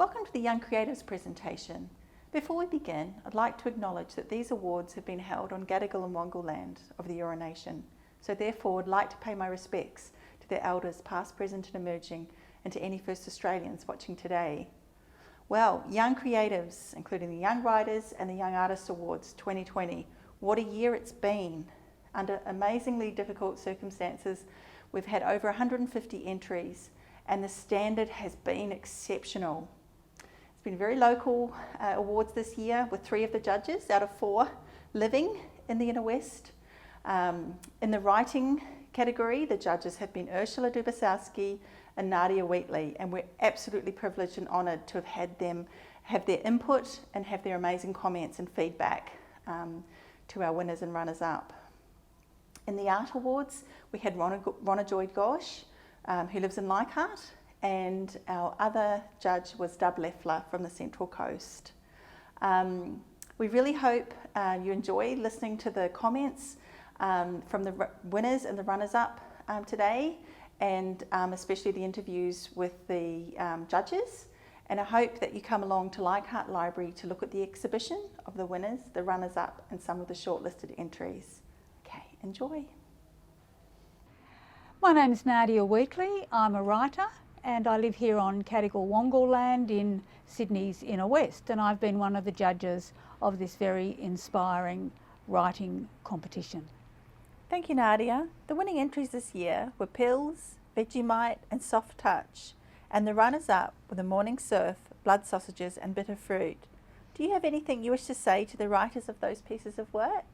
Welcome to the Young Creatives presentation. Before we begin, I'd like to acknowledge that these awards have been held on Gadigal and Wangal land of the Eora Nation, so therefore I'd like to pay my respects to their elders past, present and emerging, and to any First Australians watching today. Well, Young Creatives, including the Young Writers and the Young Artists Awards 2020, what a year it's been. Under amazingly difficult circumstances, we've had over 150 entries and the standard has been exceptional. It's been very local awards this year with 3 of the judges out of 4 living in the Inner West. In the writing category, the judges have been Ursula Dubasowski and Nadia Weekley, and we're absolutely privileged and honoured to have had them have their input and have their amazing comments and feedback to our winners and runners-up. In the Art Awards, we had Ronna Joy-Gosh, who lives in Leichhardt, and our other judge was Dub Leffler from the Central Coast. We really hope you enjoy listening to the comments from the winners and the runners-up today, and especially the interviews with the judges. And I hope that you come along to Leichhardt Library to look at the exhibition of the winners, the runners-up, and some of the shortlisted entries. Okay, enjoy. My name is Nadia Weekley. I'm a writer and I live here on Gadigal Wangal land in Sydney's Inner West, and I've been one of the judges of this very inspiring writing competition. Thank you, Nadia. The winning entries this year were Pills, Vegemite and Soft Touch, and the runners-up were The Morning Surf, Blood Sausages and Bitter Fruit. Do you have anything you wish to say to the writers of those pieces of work?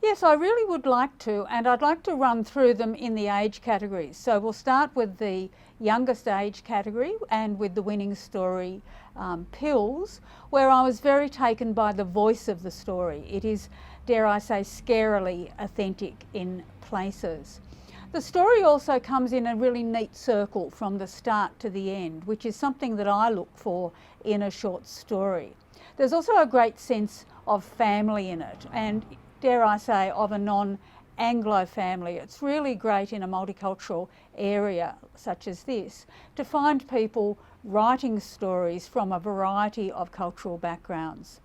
Yes, I really would like to, and I'd like to run through them in the age categories. So we'll start with the youngest age category and with the winning story, Pills, where I was very taken by the voice of the story. It is, dare I say, scarily authentic in places. The story also comes in a really neat circle from the start to the end, which is something that I look for in a short story. There's also a great sense of family in it, and dare I say, of a non-Anglo family. It's really great in a multicultural area such as this to find people writing stories from a variety of cultural backgrounds.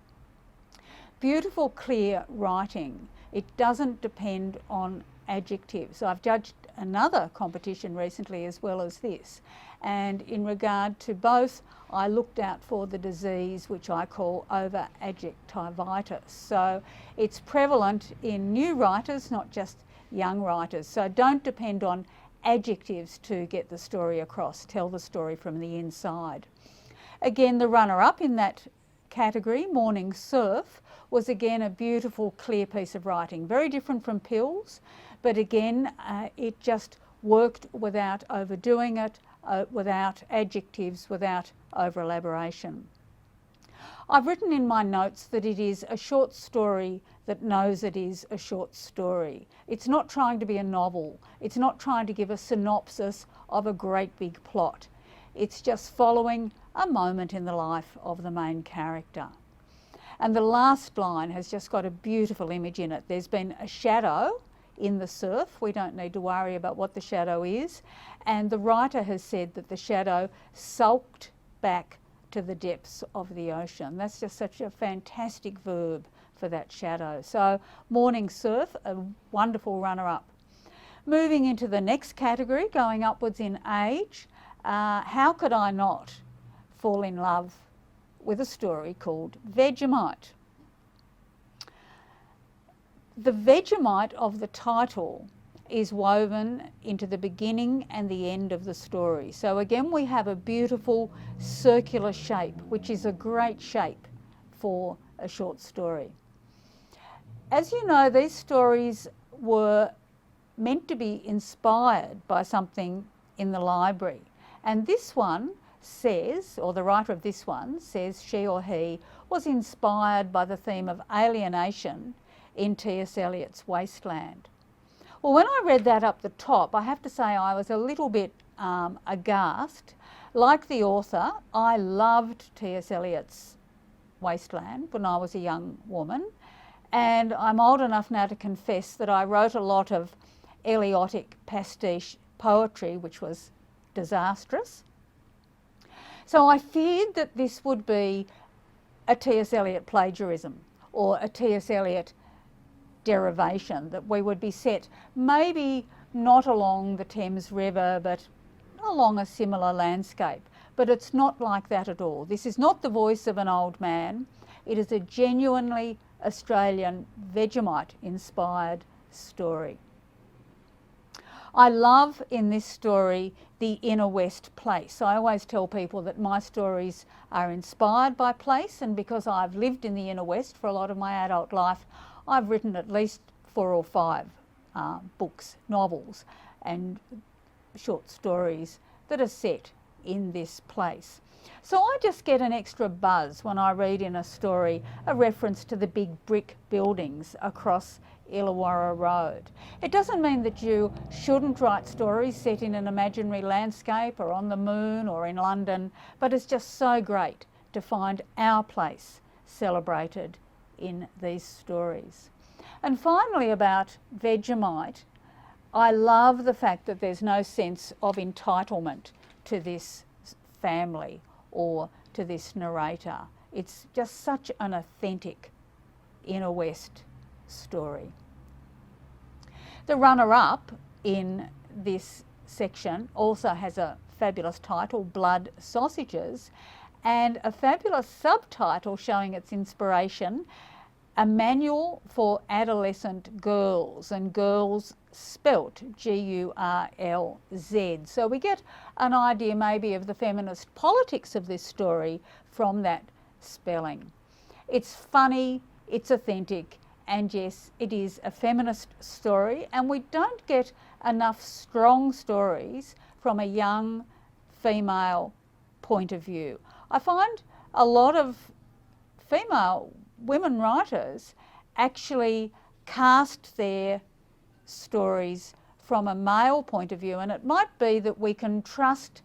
Beautiful, clear writing. It doesn't depend on adjectives. I've judged another competition recently as well as this, and in regard to both, I looked out for the disease which I call over-adjectivitis. So it's prevalent in new writers, not just young writers. So don't depend on adjectives to get the story across. Tell the story from the inside. Again, the runner-up in that category, Morning Surf, was again a beautiful, clear piece of writing. Very different from Pills, but again, it just worked without overdoing it, without adjectives, without over-elaboration. I've written in my notes that it is a short story that knows it is a short story. It's not trying to be a novel. It's not trying to give a synopsis of a great big plot. It's just following a moment in the life of the main character. And the last line has just got a beautiful image in it. There's been a shadow in the surf. We don't need to worry about what the shadow is. And the writer has said that the shadow sulked back to the depths of the ocean. That's just such a fantastic verb for that shadow. So Morning Surf, a wonderful runner-up. Moving into the next category, going upwards in age, how could I not fall in love with a story called Vegemite? The Vegemite of the title is woven into the beginning and the end of the story. So again, we have a beautiful circular shape, which is a great shape for a short story. As you know, these stories were meant to be inspired by something in the library. And this one says, or the writer of this one says, she or he was inspired by the theme of alienation in T.S. Eliot's Wasteland. Well, when I read that up the top, I have to say I was a little bit aghast. Like the author, I loved T.S. Eliot's Wasteland when I was a young woman, and I'm old enough now to confess that I wrote a lot of Eliotic pastiche poetry, which was disastrous. So I feared that this would be a T.S. Eliot plagiarism or a T.S. Eliot derivation, that we would be set maybe not along the Thames River but along a similar landscape. But it's not like that at all. This is not the voice of an old man. It is a genuinely Australian Vegemite-inspired story. I love in this story the inner west place. I always tell people that my stories are inspired by place, and because I've lived in the inner west for a lot of my adult life, I've written at least 4 or 5 books, novels and short stories that are set in this place. So I just get an extra buzz when I read in a story a reference to the big brick buildings across Illawarra Road. It doesn't mean that you shouldn't write stories set in an imaginary landscape or on the moon or in London, but it's just so great to find our place celebrated in these stories. And finally, about Vegemite, I love the fact that there's no sense of entitlement to this family or to this narrator. It's just such an authentic inner west story. The runner-up in this section also has a fabulous title, Blood Sausages, and a fabulous subtitle showing its inspiration, A Manual for Adolescent Girls, and girls spelt G-U-R-L-Z. So we get an idea maybe of the feminist politics of this story from that spelling. It's funny, it's authentic, and yes, it is a feminist story, and we don't get enough strong stories from a young female point of view. I find a lot of female women writers actually cast their stories from a male point of view, and it might be that we can trust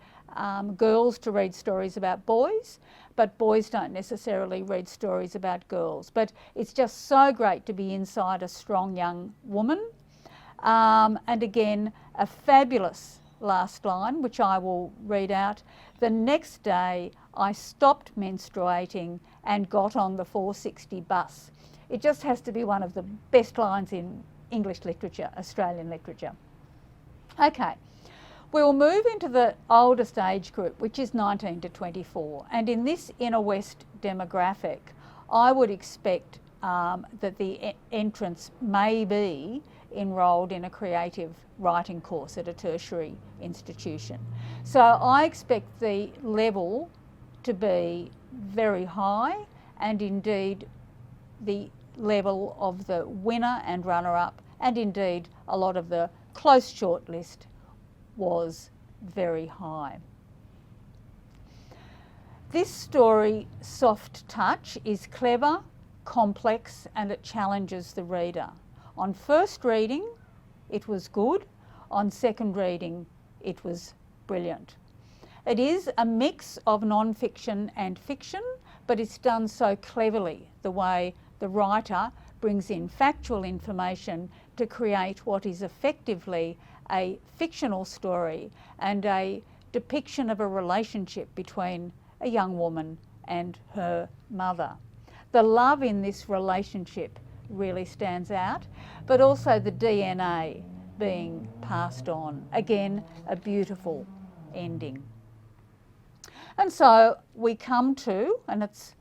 girls to read stories about boys, but boys don't necessarily read stories about girls. But it's just so great to be inside a strong young woman. And again, a fabulous last line, which I will read out. The next day I stopped menstruating and got on the 460 bus. It just has to be one of the best lines in English literature, Australian literature. Okay. We will move into the oldest age group, which is 19 to 24. And in this inner west demographic, I would expect that the entrants may be enrolled in a creative writing course at a tertiary institution. So I expect the level to be very high, and indeed the level of the winner and runner-up, and indeed a lot of the close shortlist was very high. This story, Soft Touch, is clever, complex, and it challenges the reader. On first reading, it was good. On second reading, it was brilliant. It is a mix of non-fiction and fiction, but it's done so cleverly, the way the writer brings in factual information to create what is effectively a fictional story and a depiction of a relationship between a young woman and her mother. The love in this relationship really stands out, but also the DNA being passed on. Again, a beautiful ending. And so we come to, and it's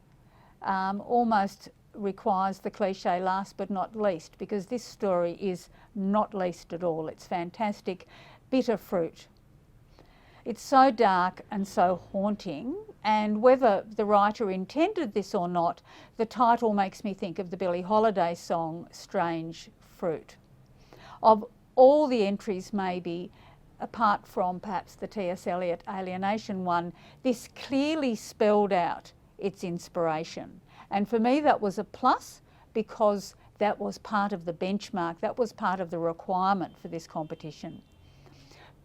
almost requires the cliche last but not least, because this story is not least at all. It's fantastic. Bitter Fruit. It's so dark and so haunting, and whether the writer intended this or not, the title makes me think of the Billie Holiday song Strange Fruit. Of all the entries, maybe, apart from perhaps the T.S. Eliot alienation one, this clearly spelled out its inspiration. And for me that was a plus, because that was part of the benchmark, that was part of the requirement for this competition.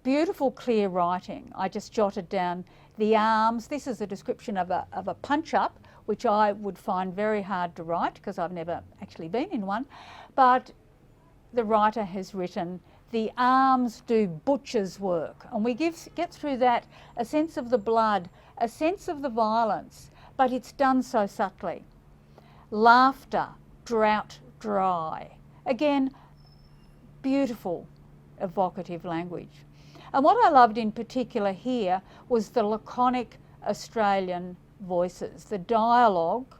Beautiful clear writing. I just jotted down the arms. This is a description of a punch-up, which I would find very hard to write because I've never actually been in one. But the writer has written, the arms do butcher's work. And we get through that a sense of the blood a sense of the violence, but it's done so subtly. Laughter, drought, dry. Again, beautiful, evocative language. And what I loved in particular here was the laconic Australian voices. The dialogue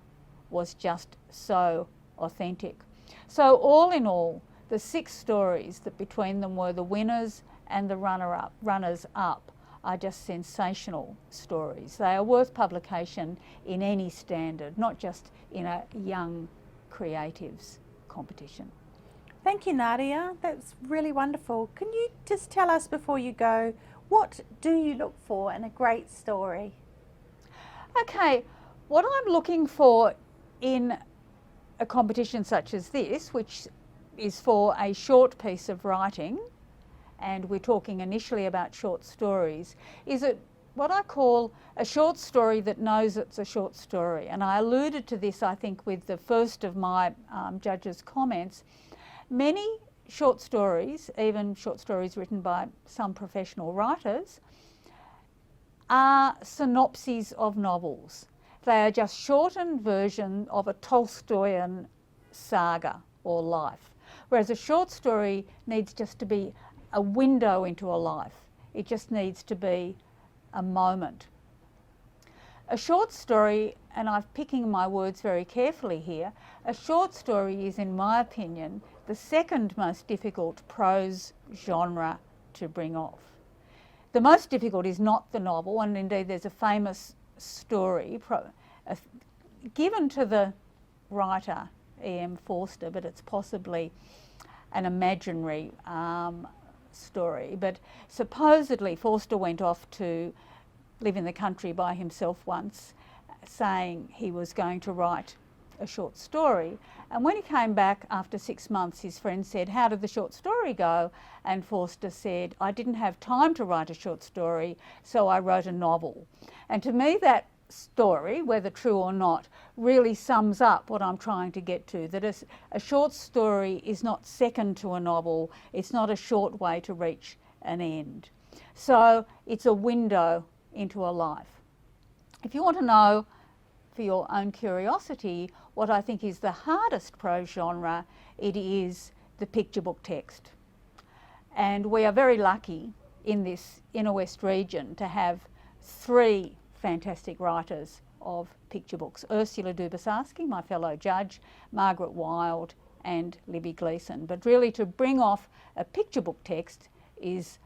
was just so authentic. So all in all, the 6 stories that between them were the winners and the runners up are just sensational stories. They are worth publication in any standard, not just in a young creatives competition. Thank you, Nadia. That's really wonderful. Can you just tell us before you go, what do you look for in a great story? Okay, what I'm looking for in a competition such as this, which is for a short piece of writing, and we're talking initially about short stories, is what I call a short story that knows it's a short story. And I alluded to this, I think, with the first of my judges' comments. Many short stories, even short stories written by some professional writers, are synopses of novels. They are just shortened version of a Tolstoyan saga or life. Whereas a short story needs just to be a window into a life. It just needs to be a moment. A short story, and I'm picking my words very carefully here, a short story is, in my opinion, the second most difficult prose genre to bring off. The most difficult is not the novel, and indeed there's a famous story given to the writer E.M. Forster, but it's possibly an imaginary story. But supposedly Forster went off to live in the country by himself once, saying he was going to write a short story. And when he came back after 6 months, his friend said, "How did the short story go?" And Forster said, "I didn't have time to write a short story, so I wrote a novel." And to me, that story, whether true or not, really sums up what I'm trying to get to, that a short story is not second to a novel, it's not a short way to reach an end. So it's a window into a life. If you want to know, for your own curiosity, what I think is the hardest prose genre, it is the picture book text. And we are very lucky in this inner west region to have 3 fantastic writers of picture books: Ursula Dubosarski, my fellow judge, Margaret Wilde and Libby Gleeson. But really to bring off a picture book text is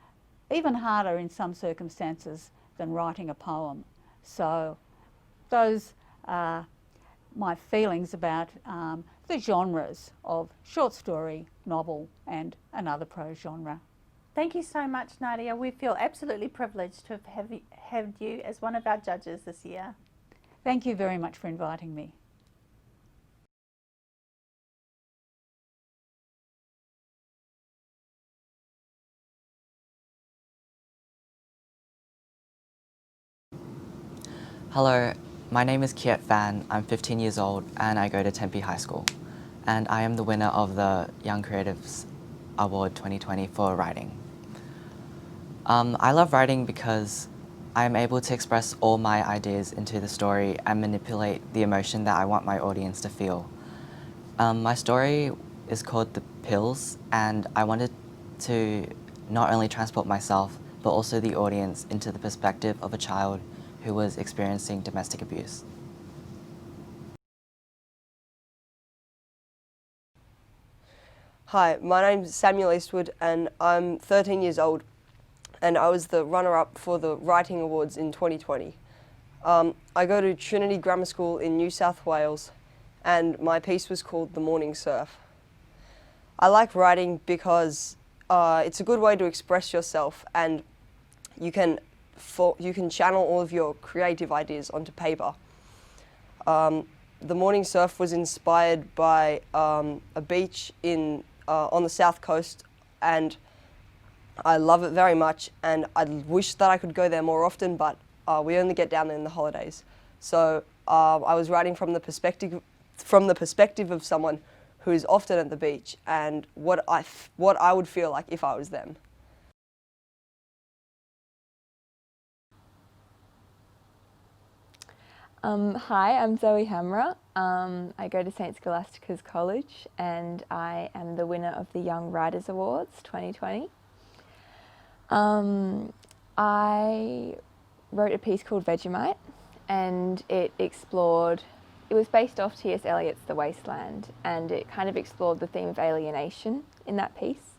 even harder in some circumstances than writing a poem. So those are my feelings about the genres of short story, novel and another prose genre. Thank you so much, Nadia. We feel absolutely privileged to have you as one of our judges this year. Thank you very much for inviting me. Hello, my name is Kiet Fan. I'm 15 years old and I go to Tempe High School. And I am the winner of the Young Creatives Award 2020 for writing. I love writing because I'm able to express all my ideas into the story and manipulate the emotion that I want my audience to feel. My story is called The Pills, and I wanted to not only transport myself, but also the audience into the perspective of a child who was experiencing domestic abuse. Hi, my name's Samuel Eastwood and I'm 13 years old and I was the runner-up for the Writing Awards in 2020. I go to Trinity Grammar School in New South Wales and my piece was called The Morning Surf. I like writing because it's a good way to express yourself and you can channel all of your creative ideas onto paper. The Morning Surf was inspired by a beach on the south coast, and I love it very much, and I wish that I could go there more often, but we only get down there in the holidays. So I was writing from the perspective of someone who is often at the beach and what I would feel like if I was them. Hi, I'm Zoe Hamra. I go to St Scholastica's College and I am the winner of the Young Writers Awards 2020. I wrote a piece called Vegemite and it was based off T.S. Eliot's The Wasteland, and it kind of explored the theme of alienation in that piece.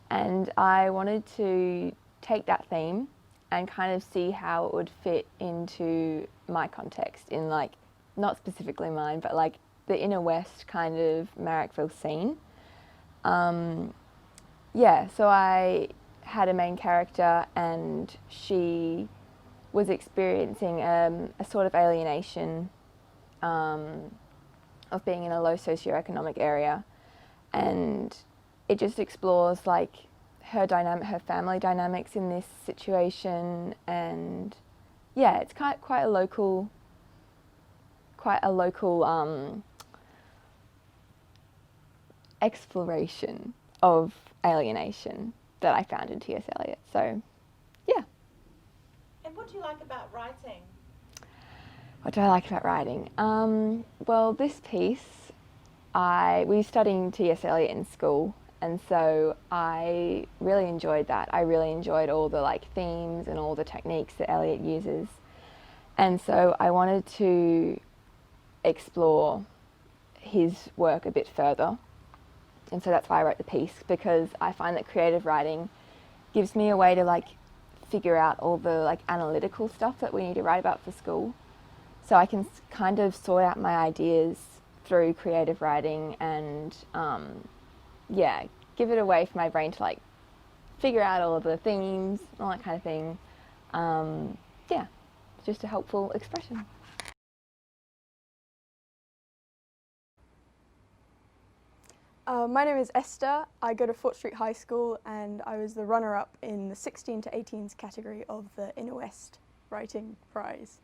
And I wanted to take that theme and kind of see how it would fit into my context in, like, not specifically mine, but like the inner west kind of Marrickville scene. Yeah, so I had a main character and she was experiencing a sort of alienation of being in a low socioeconomic area, and it just explores like her family dynamics in this situation, and yeah, it's quite a local exploration of alienation that I found in T.S. Eliot. So, yeah. And what do you like about writing? What do I like about writing? Well, this piece, we were studying T.S. Eliot in school, and so I really enjoyed that. I really enjoyed all the like themes and all the techniques that Eliot uses. And so I wanted to explore his work a bit further. And so that's why I wrote the piece, because I find that creative writing gives me a way to like figure out all the like analytical stuff that we need to write about for school. So I can kind of sort out my ideas through creative writing and yeah, give it a way for my brain to like figure out all of the themes, all that kind of thing. Yeah, just a helpful expression. My name is Esther. I go to Fort Street High School and I was the runner-up in the 16 to 18s category of the Inner West Writing Prize.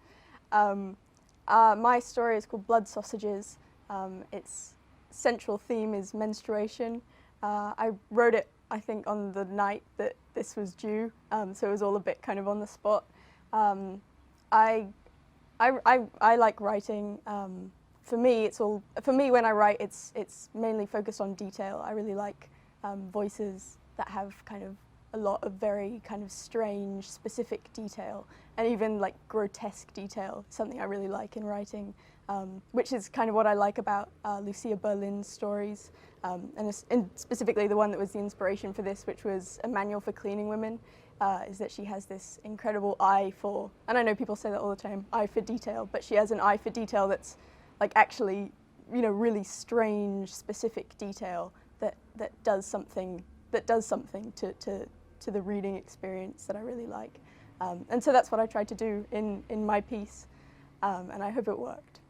My story is called Blood Sausages. Its central theme is menstruation. I wrote it, I think, on the night that this was due, so it was all a bit kind of on the spot. I like writing. For me, when I write, it's mainly focused on detail. I really like voices that have kind of a lot of very kind of strange, specific detail, and even like grotesque detail, something I really like in writing, which is kind of what I like about Lucia Berlin's stories, and specifically the one that was the inspiration for this, which was A Manual for Cleaning Women, is that she has this incredible eye for, and I know people say that all the time, eye for detail, but she has an eye for detail that's like actually, you know, really strange, specific detail that does something to the reading experience that I really like. And so that's what I tried to do in my piece, and I hope it worked.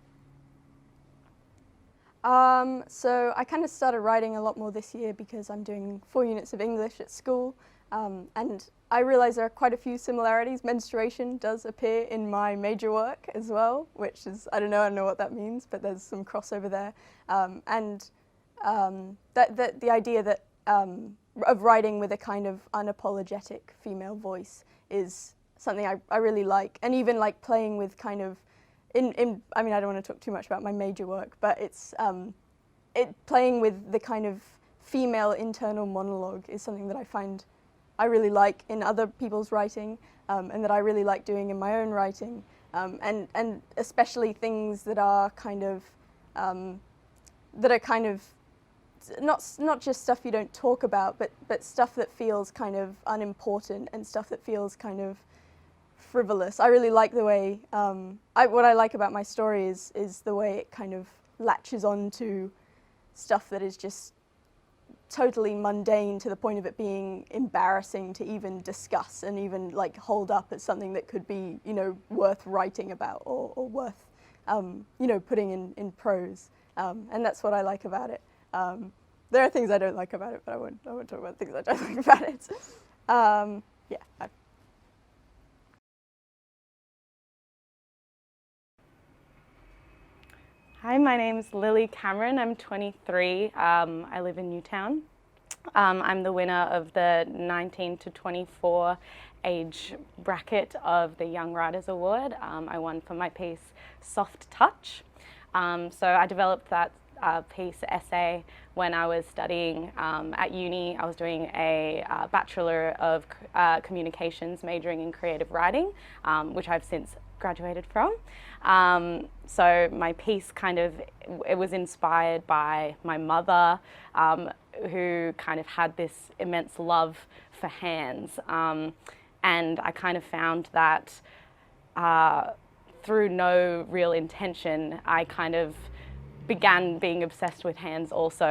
So I kind of started writing a lot more this year because I'm doing 4 units of English at school, and I realize there are quite a few similarities. Menstruation does appear in my major work as well, which is, I don't know what that means, but there's some crossover there. And the idea that of writing with a kind of unapologetic female voice is something I really like, and even like playing with kind of, I mean, I don't want to talk too much about my major work, but it's playing with the kind of female internal monologue is something that I find I really like in other people's writing, and that I really like doing in my own writing, and especially things that are kind of not just stuff you don't talk about, but stuff that feels kind of unimportant and stuff that feels kind of frivolous. I really like the way what I like about my story is the way it kind of latches on to stuff that is just totally mundane to the point of it being embarrassing to even discuss and even like hold up as something that could be, you know, worth writing about or worth, you know, putting in prose. And that's what I like about it. There are things I don't like about it, but I won't talk about things I don't like about it. Yeah. Hi, my name's Lily Cameron. I'm 23. I live in Newtown. I'm the winner of the 19 to 24 age bracket of the Young Writers Award. I won for my piece Soft Touch. So I developed that piece essay when I was studying at uni. I was doing a Bachelor of Communications majoring in creative writing, which I've since graduated from. So my piece it was inspired by my mother, who kind of had this immense love for hands. And I kind of found that through no real intention, I kind of began being obsessed with hands also.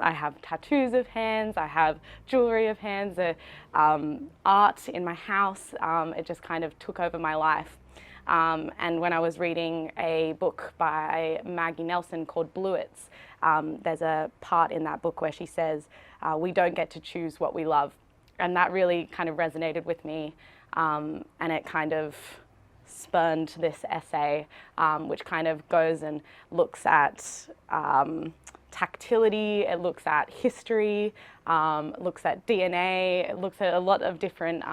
I have tattoos of hands, I have jewellery of hands, art in my house. It just kind of took over my life. And when I was reading a book by Maggie Nelson called Bluets, there's a part in that book where she says, we don't get to choose what we love. And that really kind of resonated with me, and it kind of spurned this essay, which kind of goes and looks at tactility, it looks at history, looks at DNA, it looks at a lot of different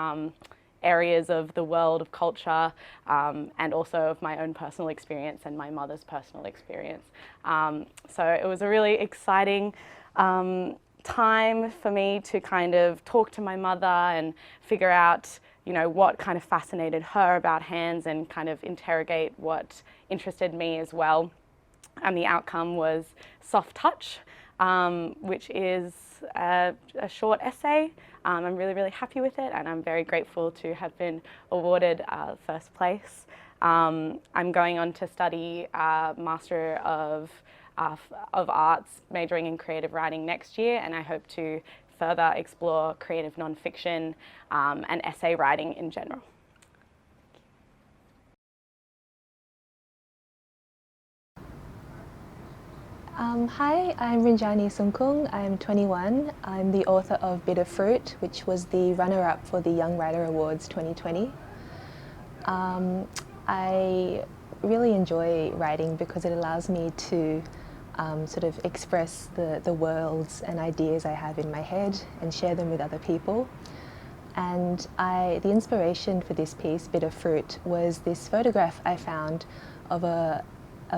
areas of the world of culture, and also of my own personal experience and my mother's personal experience. So it was a really exciting time for me to kind of talk to my mother and figure out, you know, what kind of fascinated her about hands and kind of interrogate what interested me as well. And the outcome was Soft Touch, which is a short essay. I'm really, really happy with it, and I'm very grateful to have been awarded first place. I'm going on to study Master of Arts, majoring in creative writing next year, and I hope to further explore creative nonfiction and essay writing in general. Hi, I'm Rinjani Sungkung. I'm 21. I'm the author of Bitter Fruit, which was the runner-up for the Young Writer Awards 2020. I really enjoy writing because it allows me to sort of express the worlds and ideas I have in my head and share them with other people. And the inspiration for this piece, Bitter Fruit, was this photograph I found of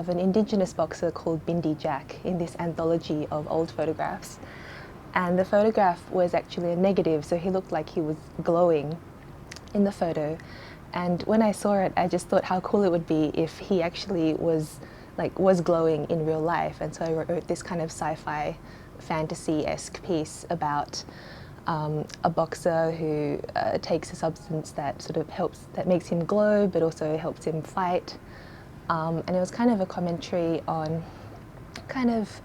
an Indigenous boxer called Bindi Jack in this anthology of old photographs. And the photograph was actually a negative, so he looked like he was glowing in the photo. And when I saw it, I just thought how cool it would be if he actually was glowing in real life. And so I wrote this kind of sci-fi fantasy-esque piece about a boxer who takes a substance that sort of that makes him glow, but also helps him fight. And it was kind of a commentary on kind of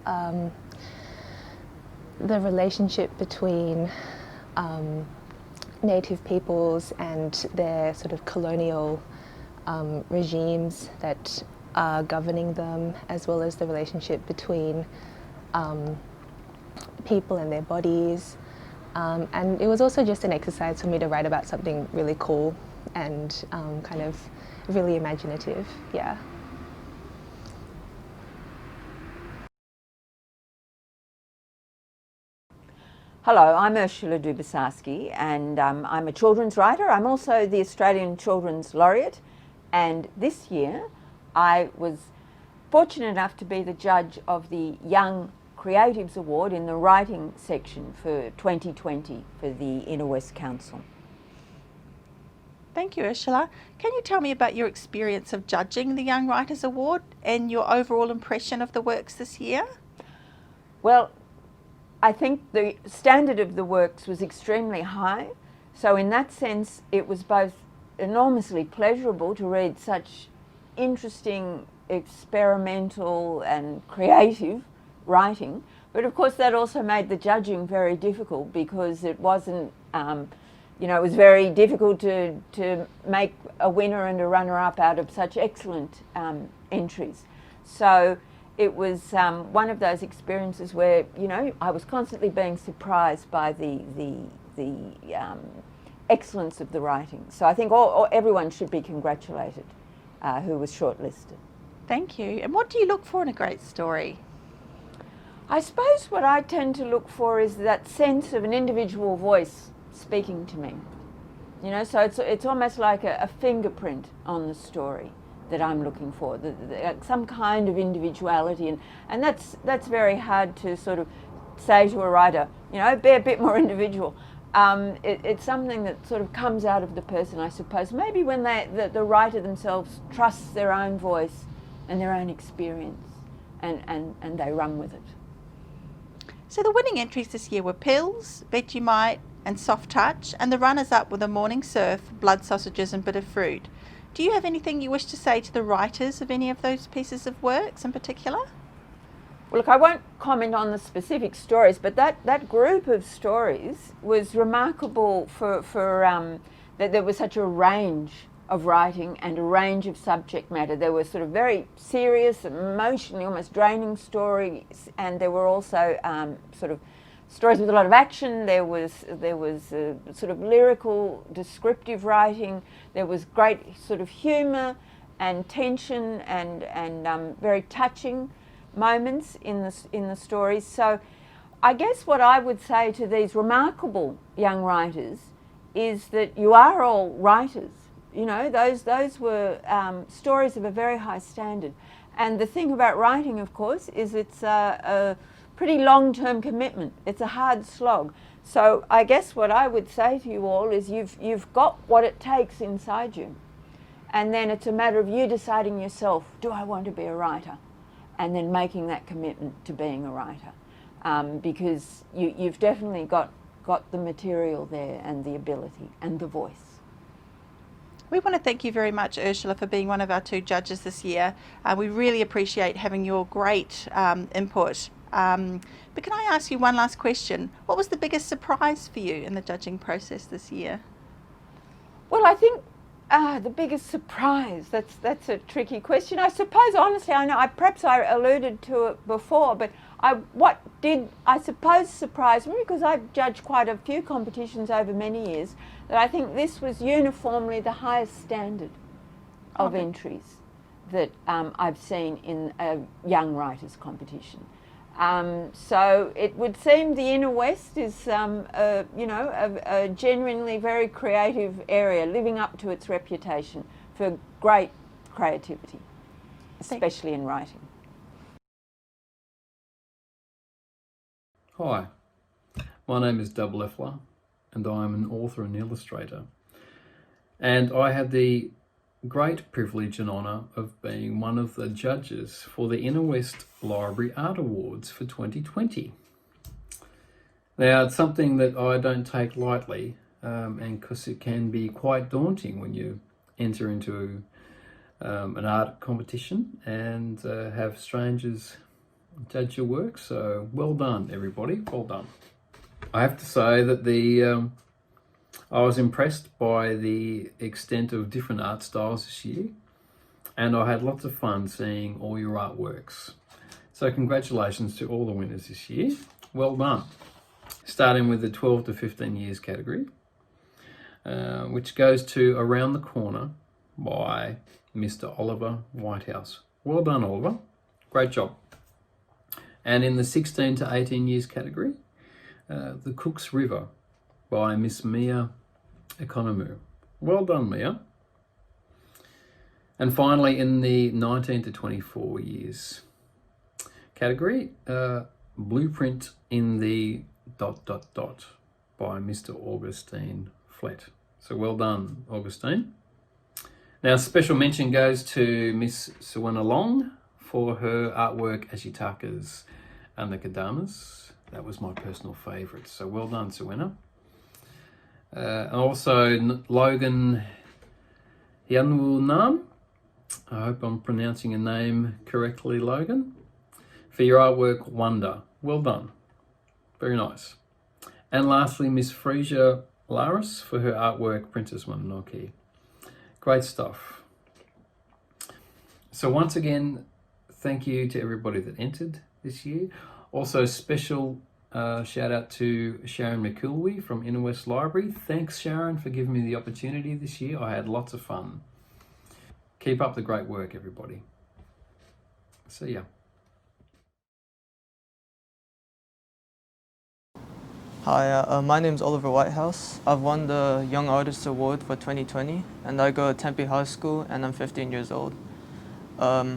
the relationship between Native peoples and their sort of colonial regimes that are governing them, as well as the relationship between people and their bodies. And it was also just an exercise for me to write about something really cool and kind of really imaginative, yeah. Hello, I'm Ursula Dubasarski, and I'm a children's writer. I'm also the Australian Children's Laureate, and this year I was fortunate enough to be the judge of the Young Creatives Award in the writing section for 2020 for the Inner West Council. Thank you, Ursula. Can you tell me about your experience of judging the Young Writers Award and your overall impression of the works this year? Well, I think the standard of the works was extremely high. So in that sense, it was both enormously pleasurable to read such interesting, experimental and creative writing. But of course, that also made the judging very difficult because it wasn't, you know, it was very difficult to make a winner and a runner-up out of such excellent entries. So it was one of those experiences where, you know, I was constantly being surprised by the excellence of the writing. So I think everyone should be congratulated who was shortlisted. Thank you. And what do you look for in a great story? I suppose what I tend to look for is that sense of an individual voice speaking to me. You know, so it's almost like a fingerprint on the story that I'm looking for, some kind of individuality, and that's very hard to sort of say to a writer, you know, be a bit more individual. It's something that sort of comes out of the person, I suppose. Maybe when the writer themselves trusts their own voice and their own experience, and they run with it. So the winning entries this year were Pills, Vegemite and Soft Touch, and the runners-up were The Morning Surf, Blood Sausages and Bit of Fruit. Do you have anything you wish to say to the writers of any of those pieces of works in particular? Well, look, I won't comment on the specific stories, but that group of stories was remarkable for that there was such a range of writing and a range of subject matter. There were sort of very serious, emotionally almost draining stories, and there were also sort of stories with a lot of action. There was sort of lyrical, descriptive writing. There was great sort of humour and tension and very touching moments in the stories. So I guess what I would say to these remarkable young writers is that you are all writers. You know, those were stories of a very high standard. And the thing about writing, of course, is it's a pretty long-term commitment. It's a hard slog. So I guess what I would say to you all is you've got what it takes inside you. And then it's a matter of you deciding yourself, do I want to be a writer? And then making that commitment to being a writer. Because you've definitely got the material there and the ability and the voice. We want to thank you very much, Ursula, for being one of our 2 judges this year. We really appreciate having your great input. But can I ask you one last question? What was the biggest surprise for you in the judging process this year? Well, I think the biggest surprise, that's a tricky question. I suppose, honestly, I know perhaps I alluded to it before, but what did, I suppose, surprise me, because I've judged quite a few competitions over many years, that I think this was uniformly the highest standard of entries that I've seen in a young writers competition. So it would seem the Inner West is, you know, a genuinely very creative area, living up to its reputation for great creativity, especially in writing. Hi, my name is Dub Leffler, and I am an author and illustrator. And I had the great privilege and honour of being one of the judges for the Inner West Library Art Awards for 2020. Now, it's something that I don't take lightly, and because it can be quite daunting when you enter into an art competition and have strangers judge your work. So well done, everybody, well done. I have to say that I was impressed by the extent of different art styles this year, and I had lots of fun seeing all your artworks. So congratulations to all the winners this year. Well done. Starting with the 12 to 15 years category, which goes to Around the Corner by Mr. Oliver Whitehouse. Well done, Oliver. Great job. And in the 16 to 18 years category, The Cook's River by Miss Mia Economou. Well done, Mia. And finally, in the 19 to 24 years category, Blueprint in the ... by Mr. Augustine Flett. So well done, Augustine. Now, special mention goes to Miss Suwana Long for her artwork Ashitaka's and the Kadamas. That was my personal favourite. So well done, Suwana. Also, Logan Hyunwoo-nam, I hope I'm pronouncing your name correctly, Logan, for your artwork Wonder. Well done. Very nice. And lastly, Miss Frisia Laris for her artwork Princess Mononoke. Great stuff. So once again, thank you to everybody that entered this year. Also, special shout out to Sharon McIlwee from Inner West Library. Thanks, Sharon, for giving me the opportunity this year. I had lots of fun. Keep up the great work, everybody. See ya. Hi, my name's Oliver Whitehouse. I've won the Young Artist Award for 2020, and I go to Tempe High School, and I'm 15 years old. I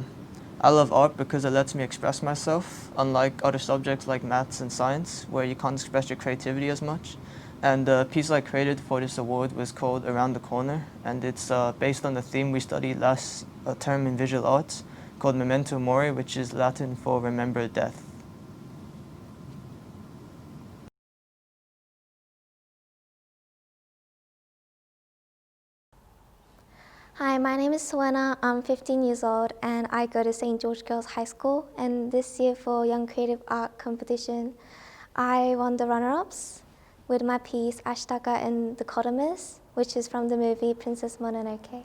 love art because it lets me express myself, unlike other subjects like maths and science, where you can't express your creativity as much. And the piece I created for this award was called Around the Corner, and it's based on the theme we studied last term in visual arts, called Memento Mori, which is Latin for remember death. Hi, my name is Suena. I'm 15 years old and I go to St. George Girls High School. And this year for Young Creative Art Competition, I won the runner-ups with my piece Ashitaka and the Codamus, which is from the movie Princess Mononoke.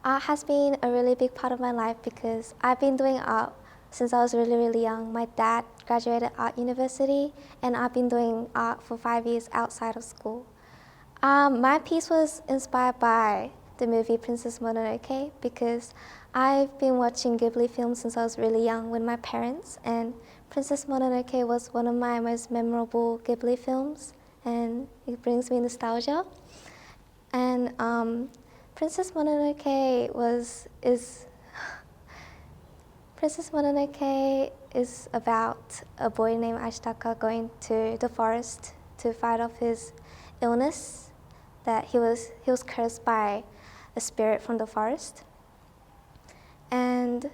Art has been a really big part of my life because I've been doing art since I was really young. My dad graduated art university and I've been doing art for 5 years outside of school. My piece was inspired by the movie Princess Mononoke because I've been watching Ghibli films since I was really young with my parents, and Princess Mononoke was one of my most memorable Ghibli films and it brings me nostalgia. And Princess Mononoke is about a boy named Ashitaka going to the forest to fight off his illness, that he was cursed by a spirit from the forest. And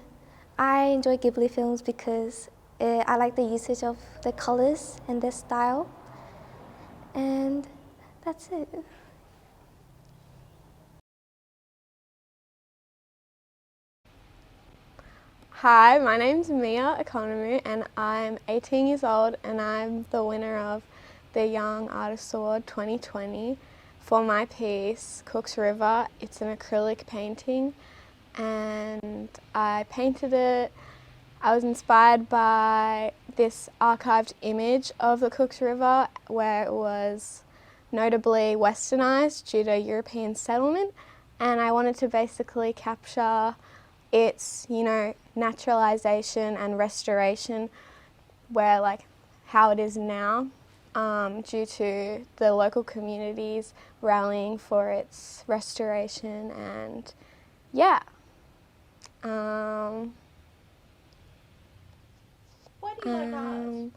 I enjoy Ghibli films because I like the usage of the colors and their style. And that's it. Hi, my name's Mia Economy and I'm 18 years old and I'm the winner of the Young Artist Award 2020 for my piece Cook's River. It's an acrylic painting and I painted it. I was inspired by this archived image of the Cook's River where it was notably westernized due to European settlement, and I wanted to basically capture its, naturalization and restoration, where how it is now, due to the local communities rallying for its restoration. And yeah. Why do you like art?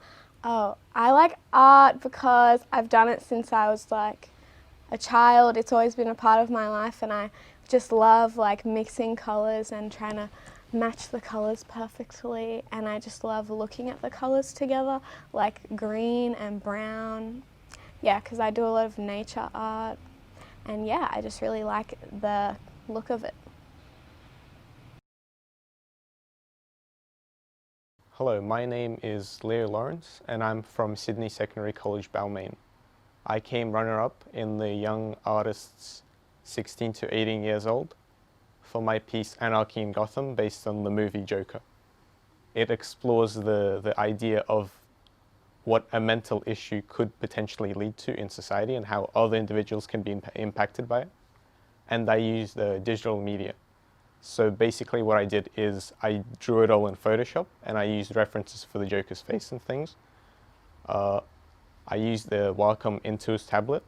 Oh, I like art because I've done it since I was a child. It's always been a part of my life and I just love mixing colours and trying to match the colours perfectly, and I just love looking at the colours together, like green and brown. Yeah, because I do a lot of nature art, and yeah, I just really like the look of it. Hello, my name is Leo Lawrence and I'm from Sydney Secondary College, Balmain. I came runner-up in the Young Artists 16 to 18 years old for my piece Anarchy in Gotham, based on the movie Joker. It explores the idea of what a mental issue could potentially lead to in society and how other individuals can be impacted by it. And I used digital media. So basically what I did is I drew it all in Photoshop and I used references for the Joker's face and things. I used the Wacom Intuos tablet,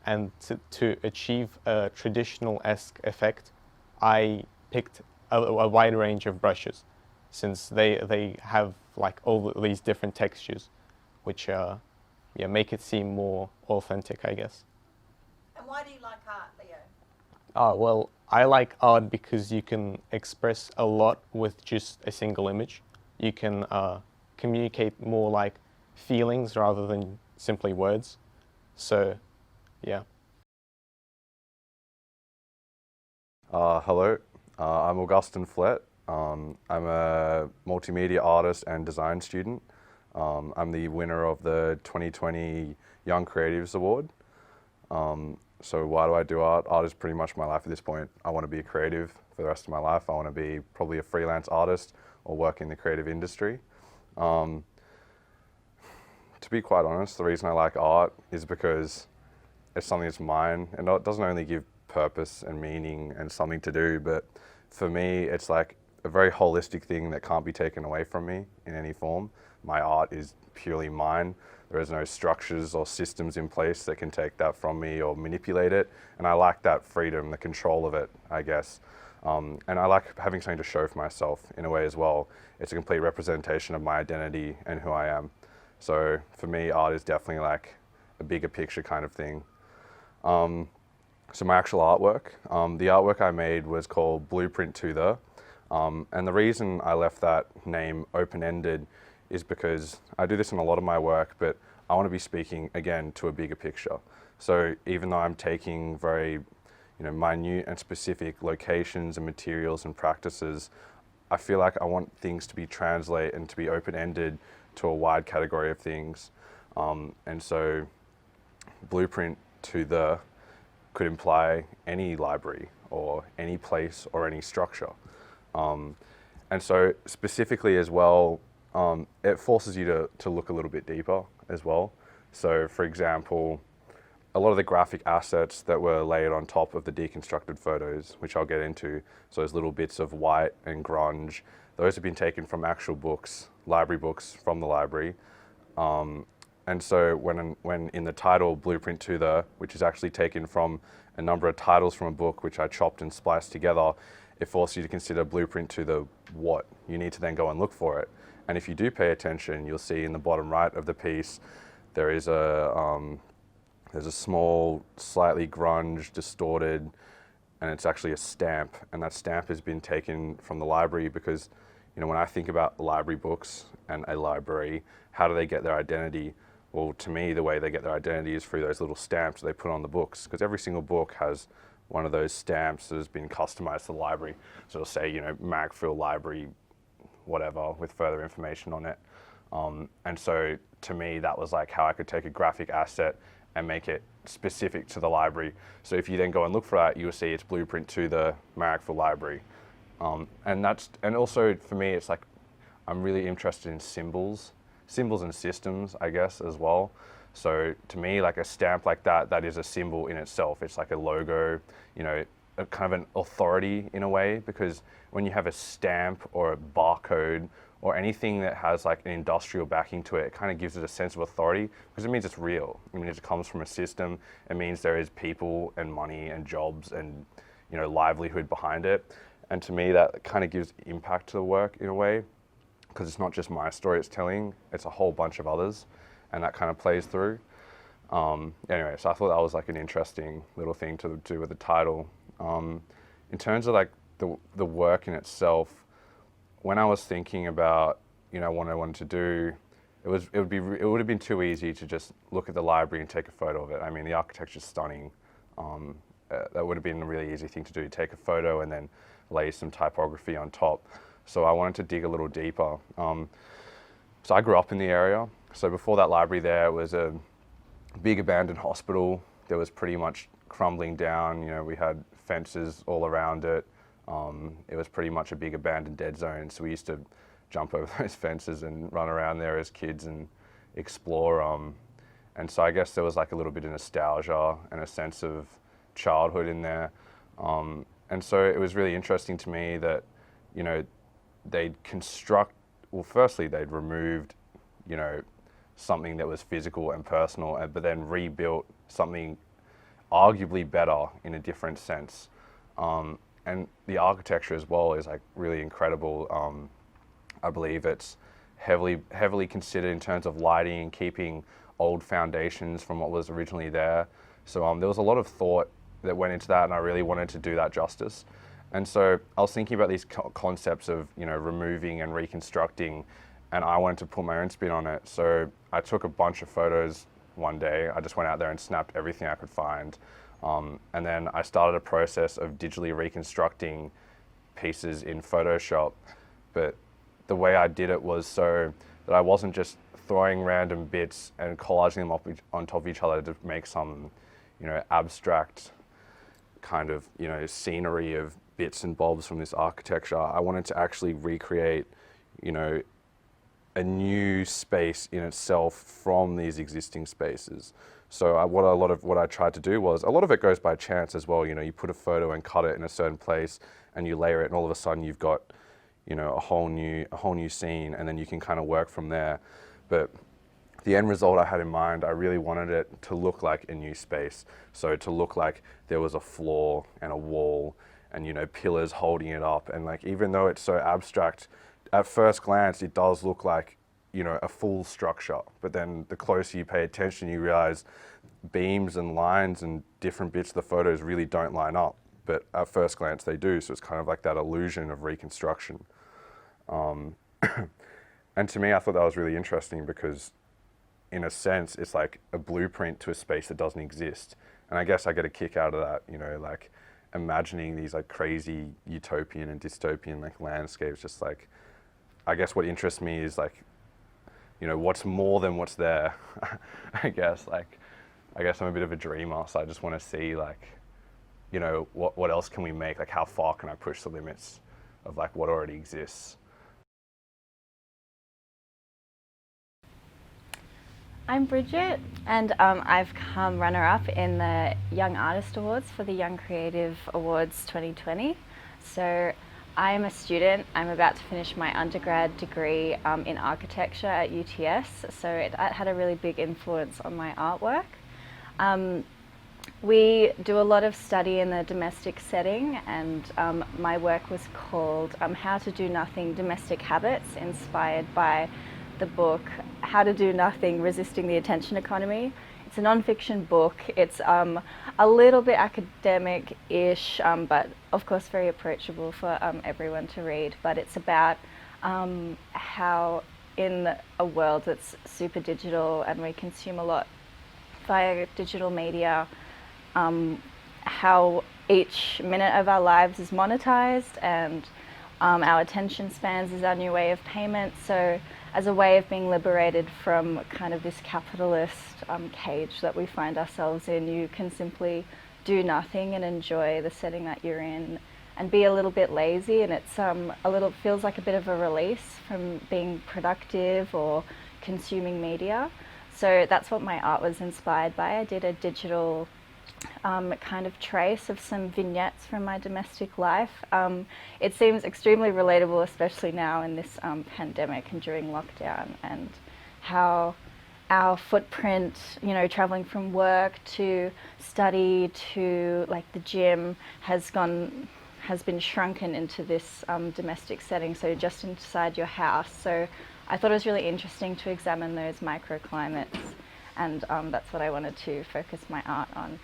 and to achieve a traditional-esque effect, I picked a wide range of brushes, since they have all these different textures, which make it seem more authentic, I guess. And why do you like art, Leo? Well, I like art because you can express a lot with just a single image. You can communicate more feelings rather than simply words. So, yeah. Hello, I'm Augustine Flett. I'm a multimedia artist and design student. I'm the winner of the 2020 Young Creatives Award. So why do I do art? Art is pretty much my life at this point. I want to be a creative for the rest of my life. I want to be probably a freelance artist or work in the creative industry. To be quite honest, the reason I like art is because it's something that's mine, and it doesn't only give purpose and meaning and something to do, but for me it's a very holistic thing that can't be taken away from me in any form. My art is purely mine. There is no structures or systems in place that can take that from me or manipulate it. And I like that freedom, the control of it, I guess. And I like having something to show for myself in a way as well. It's a complete representation of my identity and who I am. So for me, art is definitely like a bigger picture kind of thing. So my actual artwork, the artwork I made was called Blueprint to the, and the reason I left that name open-ended is because I do this in a lot of my work, but I want to be speaking again to a bigger picture. So even though I'm taking very, minute and specific locations and materials and practices, I feel like I want things to be translated and to be open-ended to a wide category of things. And so Blueprint to the could imply any library or any place or any structure. And so specifically as well, it forces you to look a little bit deeper as well. So for example, a lot of the graphic assets that were layered on top of the deconstructed photos, which I'll get into, so those little bits of white and grunge, those have been taken from actual books, library books from the library. And so when in the title Blueprint to the, which is actually taken from a number of titles from a book which I chopped and spliced together, it forces you to consider blueprint to the what. You need to then go and look for it. And if you do pay attention, you'll see in the bottom right of the piece, there is there's a small, slightly grunge, distorted, and it's actually a stamp. And that stamp has been taken from the library because, when I think about library books and a library, how do they get their identity? Well, to me, the way they get their identity is through those little stamps they put on the books, because every single book has one of those stamps that has been customized to the library. So it'll say, Magfield Library, whatever, with further information on it. And so to me, that was like how I could take a graphic asset and make it specific to the library. So if you then go and look for that, you'll see it's Blueprint to the Magfield Library. And also for me, it's like, I'm really interested in symbols and systems, I guess, as well. So to me, like a stamp like that is a symbol in itself. It's like a logo, a kind of an authority in a way, because when you have a stamp or a barcode or anything that has like an industrial backing to it, it kind of gives it a sense of authority because it means it's real. It means it comes from a system. It means there is people and money and jobs and, livelihood behind it. And to me, that kind of gives impact to the work in a way, because it's not just my story it's telling, it's a whole bunch of others, and that kind of plays through. Anyway, so I thought that was like an interesting little thing to do with the title. In terms of like the work in itself, when I was thinking about, what I wanted to do, it would have been too easy to just look at the library and take a photo of it. I mean, the architecture's stunning. That would have been a really easy thing to do, take a photo and then lay some typography on top. So I wanted to dig a little deeper. So I grew up in the area. So before that library there was a big abandoned hospital that was pretty much crumbling down. We had fences all around it. It was pretty much a big abandoned dead zone. So we used to jump over those fences and run around there as kids and explore. And so I guess there was like a little bit of nostalgia and a sense of childhood in there. And so it was really interesting to me that, they'd firstly they'd removed, something that was physical and personal, but then rebuilt something arguably better in a different sense. And the architecture as well is like really incredible. I believe it's heavily considered in terms of lighting and keeping old foundations from what was originally there. So there was a lot of thought that went into that, and I really wanted to do that justice. And so I was thinking about these concepts of, removing and reconstructing, and I wanted to put my own spin on it. So I took a bunch of photos one day. I just went out there and snapped everything I could find. And then I started a process of digitally reconstructing pieces in Photoshop. But the way I did it was so that I wasn't just throwing random bits and collaging them up on top of each other to make some, abstract kind of, scenery of bits and bobs from this architecture. I wanted to actually recreate, a new space in itself from these existing spaces. So what I tried to do was, a lot of it goes by chance as well. You put a photo and cut it in a certain place and you layer it, and all of a sudden you've got, a whole new scene, and then you can kind of work from there. But the end result I had in mind, I really wanted it to look like a new space. So to look like there was a floor and a wall and, you know, pillars holding it up. And like, even though it's so abstract, at first glance, it does look like, you know, a full structure. But then the closer you pay attention, you realize beams and lines and different bits of the photos really don't line up. But at first glance, they do. So it's kind of like that illusion of reconstruction. And to me, I thought that was really interesting because in a sense, it's like a blueprint to a space that doesn't exist. And I guess I get a kick out of that, you know, like imagining these like crazy utopian and dystopian like landscapes. Just like, I guess what interests me is like, you know, what's more than what's there. I guess I'm a bit of a dreamer, so I just want to see like, you know, what else can we make? Like, how far can I push the limits of like what already exists? I'm Bridget, and I've come runner-up in the Young Artist Awards for the Young Creative Awards 2020. So I'm a student. I'm about to finish my undergrad degree in architecture at UTS, so it had a really big influence on my artwork. We do a lot of study in the domestic setting, and my work was called How to Do Nothing, Domestic Habits, inspired by the book How to Do Nothing, Resisting the Attention Economy. It's a non-fiction book. It's a little bit academic-ish, but of course very approachable for everyone to read. But it's about how in a world that's super digital and we consume a lot via digital media, how each minute of our lives is monetized, and our attention spans is our new way of payment. So as a way of being liberated from kind of this capitalist cage that we find ourselves in, you can simply do nothing and enjoy the setting that you're in and be a little bit lazy, and it's feels like a bit of a release from being productive or consuming media. So that's what my art was inspired by. I did a digital kind of trace of some vignettes from my domestic life. It seems extremely relatable, especially now in this pandemic and during lockdown, and how our footprint, you know, traveling from work to study to like the gym has been shrunken into this domestic setting, so just inside your house. So I thought it was really interesting to examine those microclimates, and that's what I wanted to focus my art on.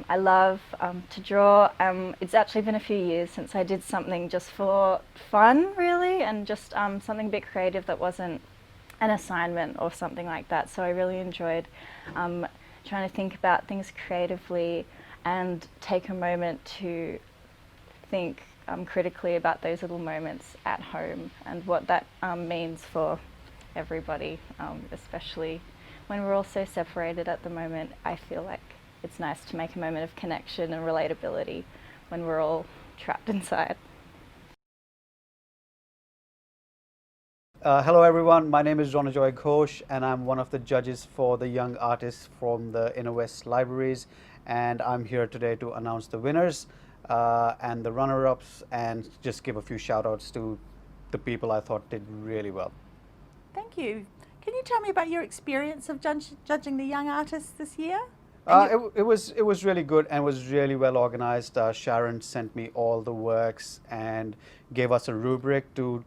I love to draw. It's actually been a few years since I did something just for fun, really, and just something a bit creative that wasn't an assignment or something like that. So I really enjoyed trying to think about things creatively and take a moment to think critically about those little moments at home and what that means for everybody, especially when we're all so separated at the moment. I feel like it's nice to make a moment of connection and relatability when we're all trapped inside. Hello everyone, my name is Ronojoy Ghosh, and I'm one of the judges for the young artists from the Inner West Libraries, and I'm here today to announce the winners and the runner-ups, and just give a few shout-outs to the people I thought did really well. Thank you. Can you tell me about your experience of judging the young artists this year? It was really good and was really well organized. Sharon sent me all the works and gave us a rubric to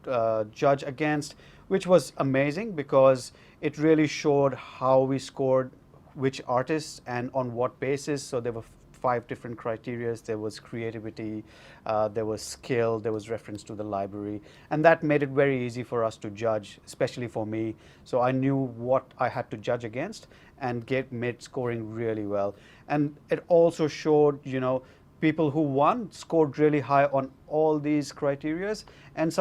judge against, which was amazing because it really showed how we scored which artists and on what basis. So there were 5 different criteria. There was creativity, there was skill, there was reference to the library, and that made it very easy for us to judge, especially for me. So I knew what I had to judge against and made scoring really well. And it also showed, you know, people who won scored really high on all these criterias, and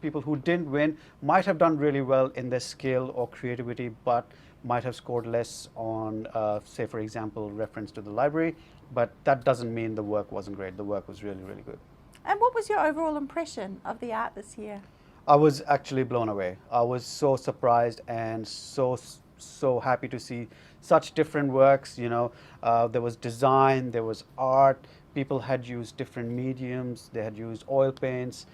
people who didn't win might have done really well in their skill or creativity, but might have scored less on, say, for example, reference to the library. But that doesn't mean the work wasn't great. The work was really, really good. And what was your overall impression of the art this year? I was actually blown away. I was so surprised and so happy to see such different works. You know, there was design, there was art, People had used different mediums. They had used oil paints.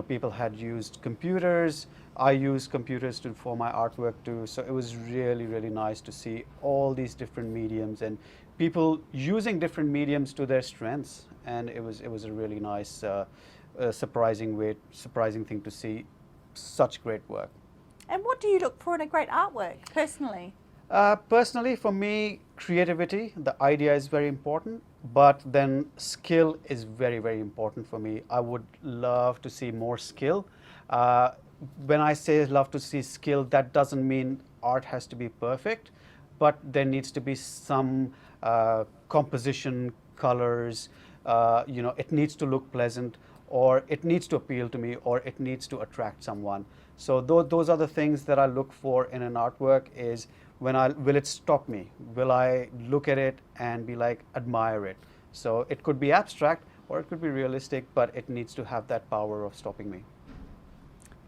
People had used computers. I used computers for my artwork too. So it was really, really nice to see all these different mediums and people using different mediums to their strengths. And it was a really nice, surprising thing to see such great work. And what do you look for in a great artwork, personally? Personally, for me, creativity, the idea is very important, but then skill is very, very important for me. I would love to see more skill. When I say love to see skill, that doesn't mean art has to be perfect, but there needs to be some composition, colors, it needs to look pleasant, or it needs to appeal to me, or it needs to attract someone. So those are the things that I look for in an artwork. Is will it stop me? Will I look at it and be like, admire it? So it could be abstract or it could be realistic, but it needs to have that power of stopping me.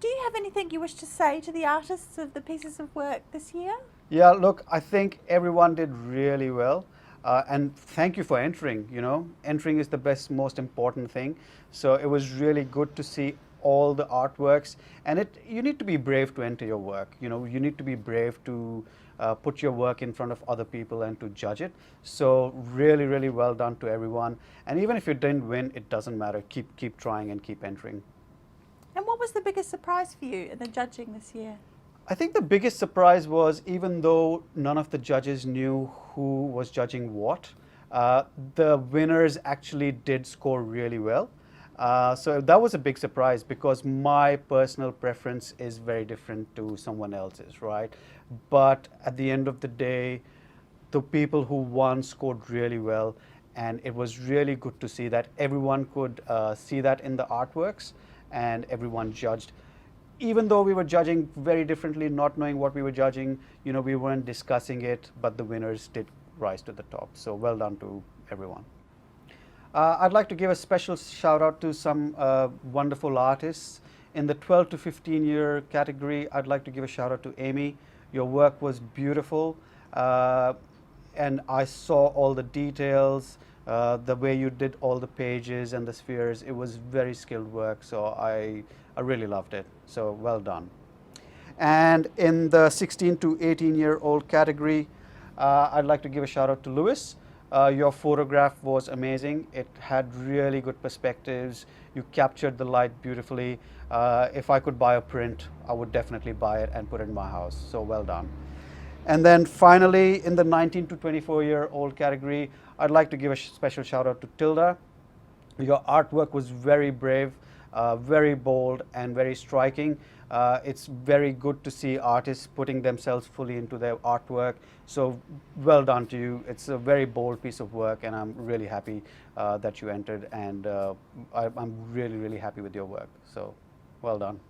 Do you have anything you wish to say to the artists of the pieces of work this year? Yeah, look, I think everyone did really well. And thank you for entering. Entering is the most important thing. So it was really good to see all the artworks, and you need to be brave to enter your work. You need to be brave to put your work in front of other people and to judge it. So really, really well done to everyone. And even if you didn't win, it doesn't matter. Keep trying and keep entering. And what was the biggest surprise for you in the judging this year? I think the biggest surprise was, even though none of the judges knew who was judging what, the winners actually did score really well. So that was a big surprise, because my personal preference is very different to someone else's, right? But at the end of the day, the people who won scored really well, and it was really good to see that everyone could see that in the artworks, and everyone judged. Even though we were judging very differently, not knowing what we were judging, we weren't discussing it, but the winners did rise to the top. So well done to everyone. I'd like to give a special shout out to some wonderful artists. In the 12 to 15 year category, I'd like to give a shout out to Amy. Your work was beautiful, and I saw all the details, the way you did all the pages and the spheres. It was very skilled work, so I really loved it. So well done. And in the 16 to 18 year old category, I'd like to give a shout out to Lewis. Your photograph was amazing. It had really good perspectives. You captured the light beautifully. If I could buy a print, I would definitely buy it and put it in my house. So well done. And then finally, in the 19 to 24 year old category, I'd like to give a special shout out to Tilda. Your artwork was very brave, very bold, and very striking. It's very good to see artists putting themselves fully into their artwork. So well done to you. It's a very bold piece of work, and I'm really happy that you entered, and I'm really, really happy with your work. So well done.